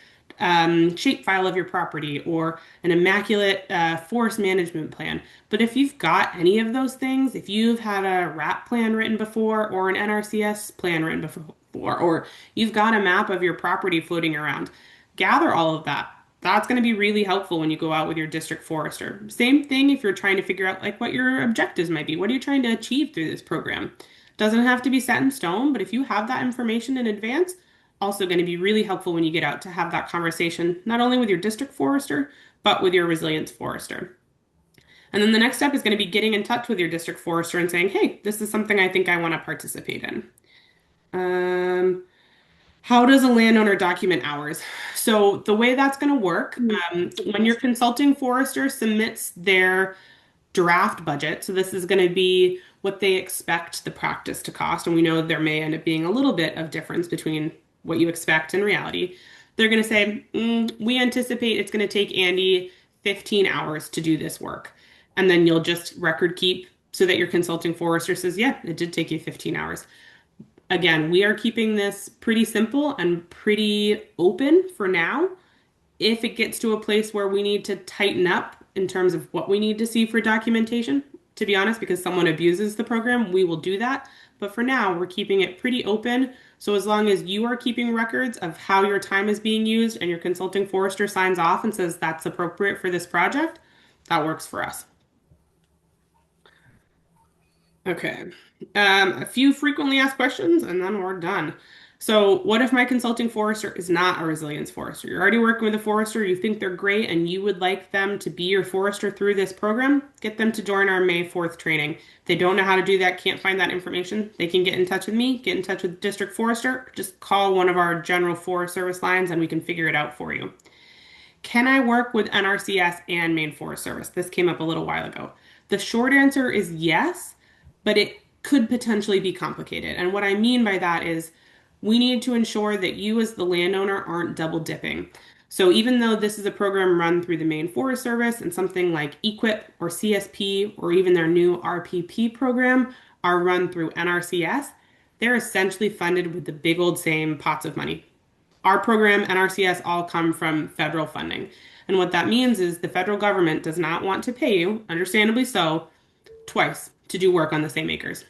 shape file of your property or an immaculate forest management plan. But if you've got any of those things, if you've had a RAP plan written before or an NRCS plan written before, or you've got a map of your property floating around, gather all of that. That's going to be really helpful when you go out with your district forester. Same thing if you're trying to figure out like what your objectives might be. What are you trying to achieve through this program? Doesn't have to be set in stone, but if you have that information in advance, also going to be really helpful when you get out to have that conversation, not only with your district forester, but with your resilience forester. And then the next step is going to be getting in touch with your district forester and saying, hey, this is something I think I want to participate in. How does a landowner document hours? So the way that's going to work, when your consulting forester submits their draft budget, so this is going to be what they expect the practice to cost, and we know there may end up being a little bit of difference between what you expect and reality. They're going to say, we anticipate it's going to take Andy 15 hours to do this work. And then you'll just record keep so that your consulting forester says, yeah, it did take you 15 hours. Again, we are keeping this pretty simple and pretty open for now. If it gets to a place where we need to tighten up in terms of what we need to see for documentation, to be honest, because someone abuses the program, we will do that. But for now, we're keeping it pretty open. So as long as you are keeping records of how your time is being used and your consulting forester signs off and says that's appropriate for this project, that works for us. Okay. A few frequently asked questions and then we're done. So what if my consulting forester is not a resilience forester? You're already working with a forester, you think they're great, and you would like them to be your forester through this program? Get them to join our May 4th training. If they don't know how to do that, can't find that information, they can get in touch with me, get in touch with district forester, just call one of our general Forest Service lines and we can figure it out for you. Can I work with NRCS and Maine Forest Service? This came up a little while ago. The short answer is yes, but it could potentially be complicated. And what I mean by that is we need to ensure that you as the landowner aren't double dipping. So even though this is a program run through the Maine Forest Service and something like EQIP or CSP or even their new RPP program are run through NRCS, they're essentially funded with the big old same pots of money. Our program, NRCS, all come from federal funding. And what that means is the federal government does not want to pay you, understandably so, twice to do work on the same acres.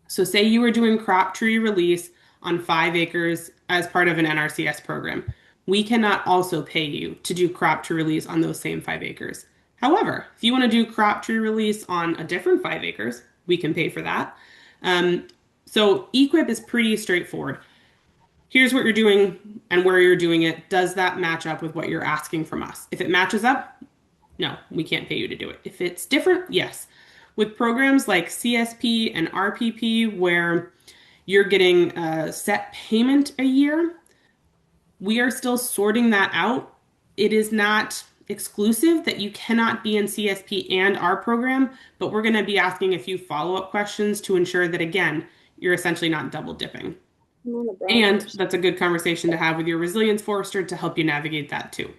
So say you were doing crop tree release on 5 acres as part of an NRCS program. We cannot also pay you to do crop tree release on those same 5 acres. However, if you want to do crop tree release on a different 5 acres, we can pay for that. Um, so EQIP is pretty straightforward. Here's what you're doing and where you're doing it. Does that match up with what you're asking from us? If it matches up, no, we can't pay you to do it. If it's different, yes. With programs like CSP and RPP, where you're getting a set payment a year, we are still sorting that out. It is not exclusive that you cannot be in CSP and our program, but we're going to be asking a few follow-up questions to ensure that, again, you're essentially not double dipping. And that's a good conversation to have with your resilience forester to help you navigate that too.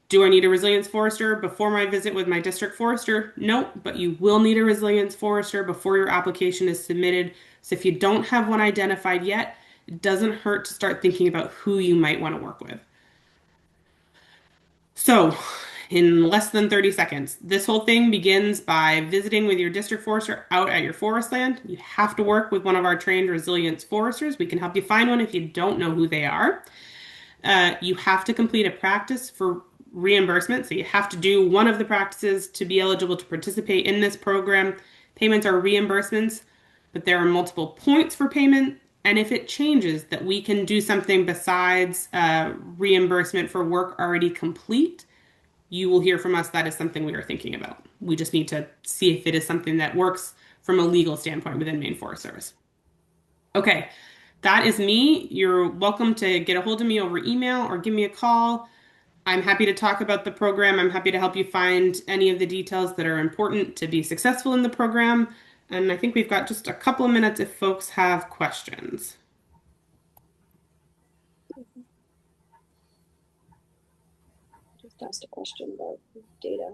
Do I need a resilience forester before my visit with my district forester? Nope, but you will need a resilience forester before your application is submitted. So if you don't have one identified yet, it doesn't hurt to start thinking about who you might want to work with. So, in less than 30 seconds, this whole thing begins by visiting with your district forester out at your forest land. You have to work with one of our trained resilience foresters. We can help you find one if you don't know who they are. You have to complete a practice for reimbursement. So you have to do one of the practices to be eligible to participate in this program. Payments are reimbursements, but there are multiple points for payment. And if it changes that we can do something besides reimbursement for work already complete, you will hear from us that is something we are thinking about. We just need to see if it is something that works from a legal standpoint within Maine Forest Service. Okay, that is me. You're welcome to get a hold of me over email or give me a call. I'm happy to talk about the program. I'm happy to help you find any of the details that are important to be successful in the program. And I think we've got just a couple of minutes if folks have questions.
Just asked a question about data.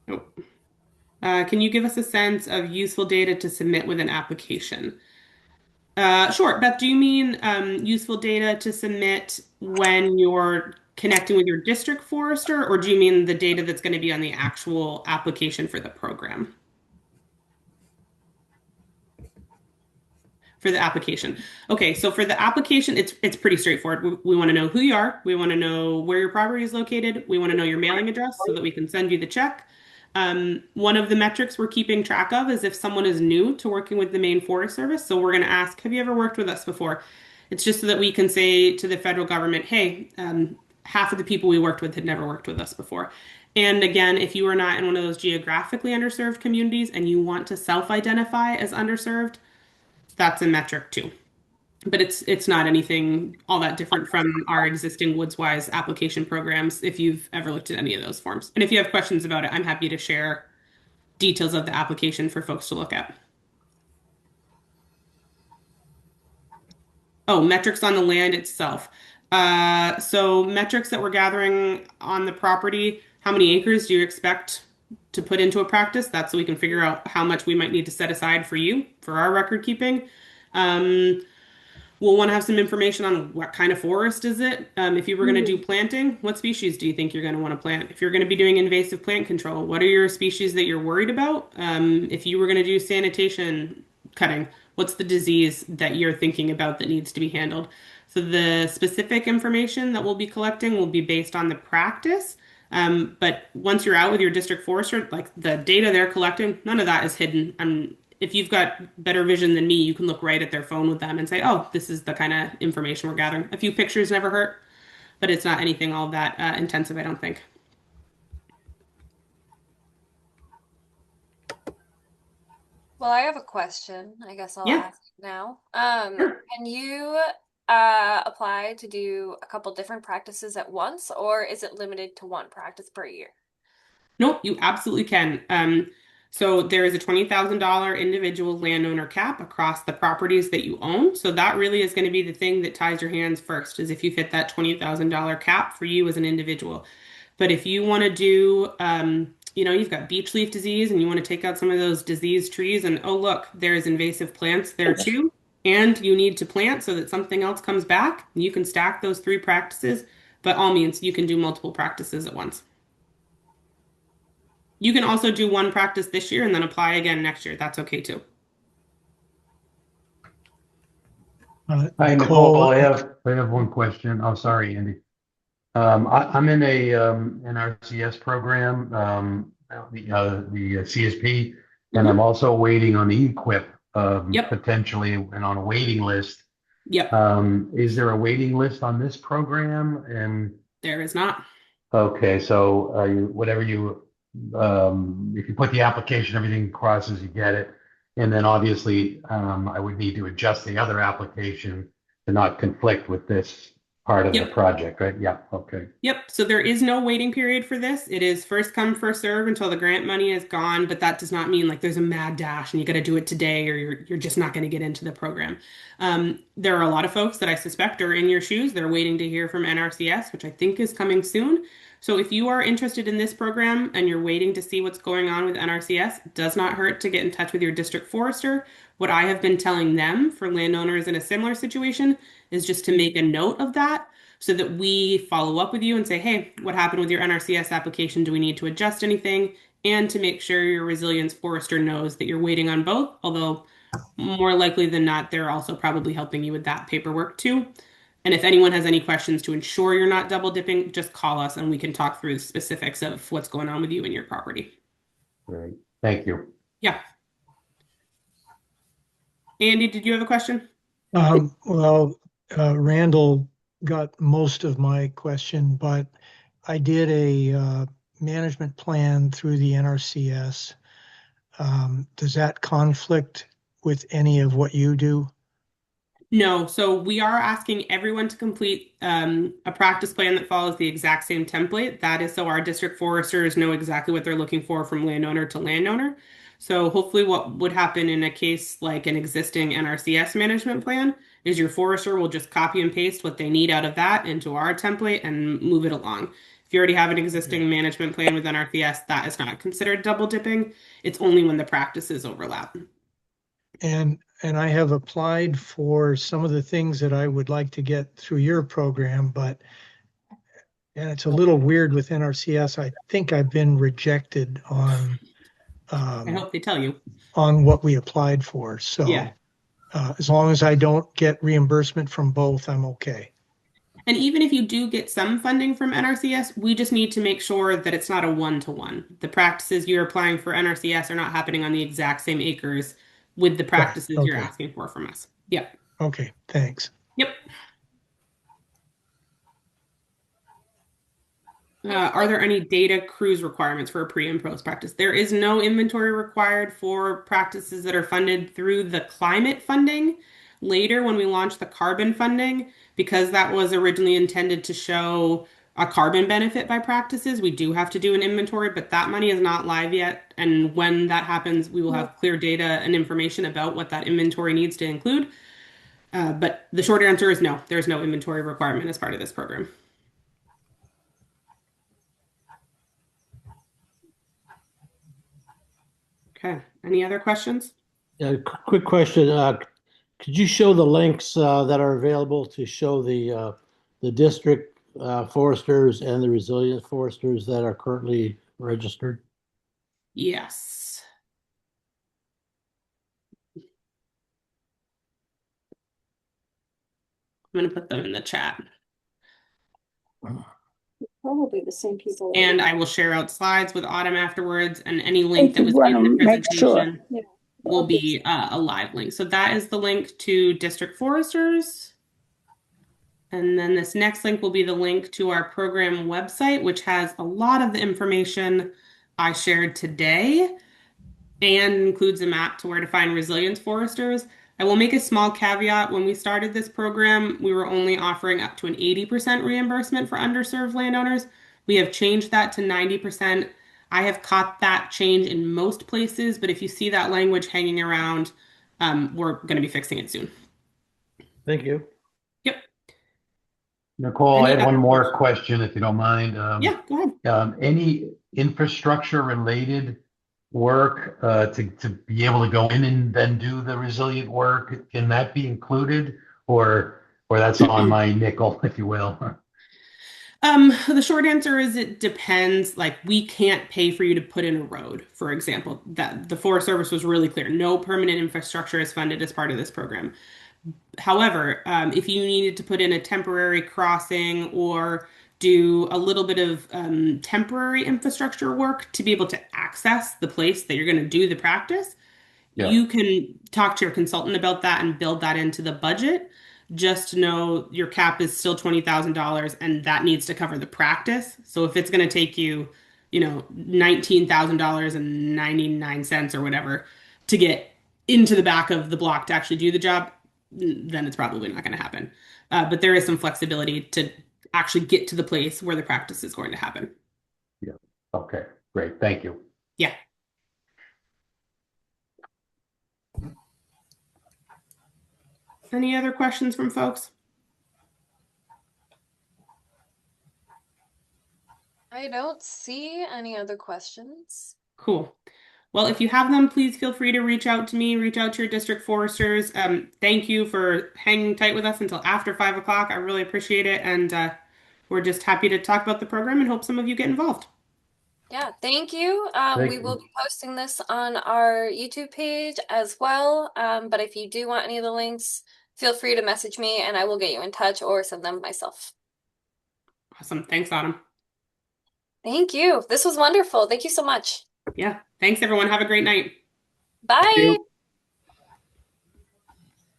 Oh. Can you give us a sense of useful data to submit with an application? Sure. Beth, do you mean useful data to submit when you're connecting with your district forester, or do you mean the data that's going to be on the actual application for the program? For the application. Okay, so for the application, it's pretty straightforward. We want to know who you are. We want to know where your property is located. We want to know your mailing address so that we can send you the check. One of the metrics we're keeping track of is if someone is new to working with the Maine Forest Service. So we're going to ask, have you ever worked with us before? It's just so that we can say to the federal government, hey, half of the people we worked with had never worked with us before. And again, if you are not in one of those geographically underserved communities and you want to self-identify as underserved, that's a metric too. But it's not anything all that different from our existing WoodsWISE application programs if you've ever looked at any of those forms. And if you have questions about it, I'm happy to share details of the application for folks to look at. Oh, metrics on the land itself. So metrics that we're gathering on the property, how many acres do you expect to put into a practice? That's so we can figure out how much we might need to set aside for you for our record keeping. We'll want to have some information on what kind of forest is it. If you were going to do planting, what species do you think you're going to want to plant? If you're going to be doing invasive plant control, what are your species that you're worried about? If you were going to do sanitation cutting, what's the disease that you're thinking about that needs to be handled? So the specific information that we'll be collecting will be based on the practice. But once you're out with your district forester, like the data they're collecting, none of that is hidden. If you've got better vision than me, you can look right at their phone with them and say, oh, this is the kind of information we're gathering. A few pictures never hurt, but it's not anything all that intensive, I don't think.
Well, I have a question. I guess I'll
Yeah,
ask now.
sure.
Can you apply to do a couple different practices at once, or is it limited to one practice per year?
Nope, you absolutely can. So there is a $20,000 individual landowner cap across the properties that you own. So that really is going to be the thing that ties your hands first, is if you've hit that $20,000 cap for you as an individual. But if you want to do, you've got beech leaf disease and you want to take out some of those diseased trees and, oh, look, there's invasive plants there too. And you need to plant so that something else comes back. You can stack those three practices. By all means, you can do multiple practices at once. You can also do one practice this year and then apply again next year. That's okay too.
Hi, Nicole. I have one question. Oh, sorry, Andy. I'm in a an RCS program, the CSP, And I'm also waiting on the equip,
Yep.
potentially, and on a waiting list.
Yep.
Is there a waiting list on this program? And
There is not.
okay, so if you put the application, everything crosses, you get it. And then obviously, I would need to adjust the other application to not conflict with this part of the
Yep.
project, right? Yeah, okay.
Yep. So there is no waiting period for this. It is first come, first serve until the grant money is gone, but that does not mean like there's a mad dash and you got to do it today or you're just not going to get into the program. There are a lot of folks that I suspect are in your shoes. They're waiting to hear from NRCS, which I think is coming soon. So if you are interested in this program and you're waiting to see what's going on with NRCS, it does not hurt to get in touch with your district forester. What I have been telling them for landowners in a similar situation is just to make a note of that so that we follow up with you and say, hey, what happened with your NRCS application? Do we need to adjust anything? And to make sure your resilience forester knows that you're waiting on both, although more likely than not, they're also probably helping you with that paperwork too. And if anyone has any questions to ensure you're not double dipping, just call us and we can talk through the specifics of what's going on with you and your property.
Great. Thank you.
Yeah. Andy, did you have a question?
Randall got most of my question, but I did a management plan through the NRCS. Does that conflict with any of what you do?
No, so we are asking everyone to complete a practice plan that follows the exact same template. That is so our district foresters know exactly what they're looking for from landowner to landowner. So hopefully what would happen in a case like an existing NRCS management plan is your forester will just copy and paste what they need out of that into our template and move it along. If you already have an existing management plan with NRCS, that is not considered double dipping. It's only when the practices overlap.
And I have applied for some of the things that I would like to get through your program, and it's a little weird with NRCS. I think I've been rejected on
I hope they tell you.
on what we applied for. So
Yeah.
as long as I don't get reimbursement from both, I'm okay.
And even if you do get some funding from NRCS, we just need to make sure that it's not a one-to-one. The practices you're applying for NRCS are not happening on the exact same acres with the practices
Right.
you're
Okay.
asking for from us. Yep.
Okay, thanks.
Yep. Are there any data cruise requirements for a pre and post practice? There is no inventory required for practices that are funded through the climate funding. Later, when we launch the carbon funding, because that was originally intended to show a carbon benefit by practices, we do have to do an inventory, but that money is not live yet. And when that happens, we will have clear data and information about what that inventory needs to include. But the short answer is no, there's no inventory requirement as part of this program. Okay, any other questions?
Yeah, quick question. Could you show the links that are available to show the district foresters and the resilient foresters that are currently registered?
Yes. I'm going to put them in the chat.
Probably the same people.
And I will share out slides with Autumn afterwards, and any link that was
want
in the
to make sure.
presentation will be a live link. So that is the link to district foresters. And then this next link will be the link to our program website, which has a lot of the information I shared today and includes a map to where to find resilience foresters. I will make a small caveat. When we started this program, we were only offering up to an 80% reimbursement for underserved landowners. We have changed that to 90%. I have caught that change in most places, but if you see that language hanging around, we're going to be fixing it soon.
Thank you.
Yep.
Nicole, I had one more question, if you don't mind.
Yeah, go ahead.
Any infrastructure related work to be able to go in and then do the resilient work, can that be included, or that's on my nickel, if you will?
The short answer is it depends. Like, we can't pay for you to put in a road, for example. That the Forest Service was really clear. No permanent infrastructure is funded as part of this program. However, if you needed to put in a temporary crossing or do a little bit of temporary infrastructure work to be able to access the place that you're going to do the practice.
Yeah.
You can talk to your consultant about that and build that into the budget. Just know your cap is still $20,000 and that needs to cover the practice. So if it's going to take you, $19,000 and 99 cents or whatever to get into the back of the block to actually do the job, then it's probably not going to happen. But there is some flexibility to actually get to the place where the practice is going to happen.
Yeah. Okay, great. Thank you.
Yeah. Any other questions from folks?
I don't see any other questions.
Cool. Well, if you have them, please feel free to reach out to me, reach out to your district foresters. Thank you for hanging tight with us until after 5 o'clock. I really appreciate it. And we're just happy to talk about the program and hope some of you get involved.
Yeah, thank you.
Thank
We will
you.
be posting this on our YouTube page as well. But if you do want any of the links, feel free to message me and I will get you in touch or send them myself.
Awesome. Thanks, Autumn.
Thank you. This was wonderful. Thank you so much.
Yeah. Thanks, everyone. Have a great night.
Bye.